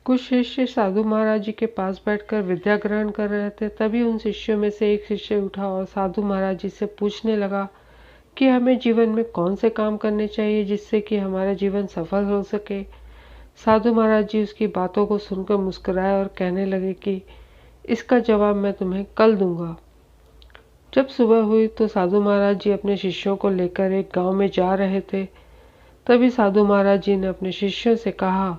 कुछ शिष्य साधु महाराज जी के पास बैठकर विद्या ग्रहण कर रहे थे। तभी उन शिष्यों में से एक शिष्य उठा और साधु महाराज जी से पूछने लगा कि हमें जीवन में कौन से काम करने चाहिए जिससे कि हमारा जीवन सफल हो सके। साधु महाराज जी उसकी बातों को सुनकर मुस्कुराए और कहने लगे कि इसका जवाब मैं तुम्हें कल दूंगा। जब सुबह हुई तो साधु महाराज जी अपने शिष्यों को लेकर एक गांव में जा रहे थे। तभी साधु महाराज जी ने अपने शिष्यों से कहा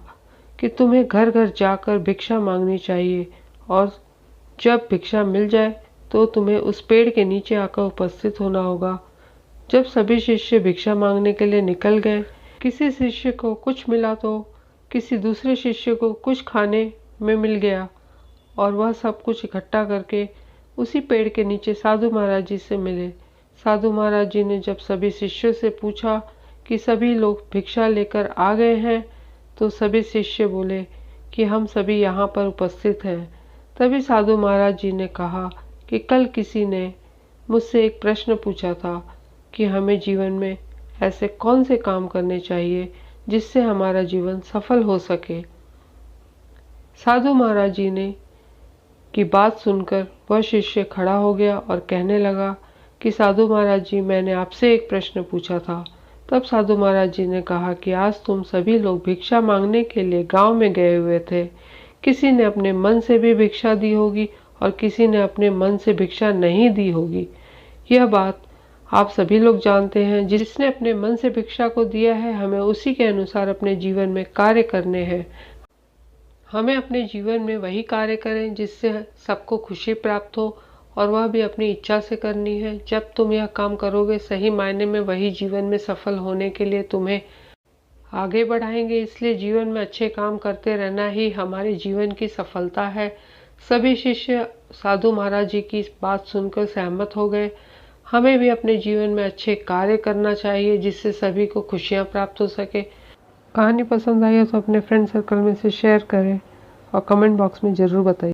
कि तुम्हें घर घर जाकर भिक्षा मांगनी चाहिए और जब भिक्षा मिल जाए तो तुम्हें उस पेड़ के नीचे आकर उपस्थित होना होगा। जब सभी शिष्य भिक्षा मांगने के लिए निकल गए, किसी शिष्य को कुछ मिला तो किसी दूसरे शिष्य को कुछ खाने में मिल गया और वह सब कुछ इकट्ठा करके उसी पेड़ के नीचे साधु महाराज जी से मिले। साधु महाराज जी ने जब सभी शिष्यों से पूछा कि सभी लोग भिक्षा लेकर आ गए हैं तो सभी शिष्य बोले कि हम सभी यहाँ पर उपस्थित हैं। तभी साधु महाराज जी ने कहा कि कल किसी ने मुझसे एक प्रश्न पूछा था कि हमें जीवन में ऐसे कौन से काम करने चाहिए जिससे हमारा जीवन सफल हो सके। साधु महाराज जी ने की बात सुनकर वह शिष्य खड़ा हो गया और कहने लगा कि साधु महाराज जी, मैंने आपसे एक प्रश्न पूछा था। तब साधु महाराज जी ने कहा कि आज तुम सभी लोग भिक्षा मांगने के लिए गांव में गए हुए थे। किसी ने अपने मन से भी भिक्षा दी होगी और किसी ने अपने मन से भिक्षा नहीं दी होगी। यह बात आप सभी लोग जानते हैं। जिसने अपने मन से भिक्षा को दिया है, हमें उसी के अनुसार अपने जीवन में कार्य करने हैं। हमें अपने जीवन में वही कार्य करें जिससे सबको खुशी प्राप्त हो और वह भी अपनी इच्छा से करनी है। जब तुम यह काम करोगे, सही मायने में वही जीवन में सफल होने के लिए तुम्हें आगे बढ़ाएंगे। इसलिए जीवन में अच्छे काम करते रहना ही हमारे जीवन की सफलता है। सभी शिष्य साधु महाराज जी की बात सुनकर सहमत हो गए। हमें भी अपने जीवन में अच्छे कार्य करना चाहिए जिससे सभी को खुशियाँ प्राप्त हो सके। कहानी पसंद आई हो तो अपने फ्रेंड सर्कल में से शेयर करें और कमेंट बॉक्स में ज़रूर बताइए।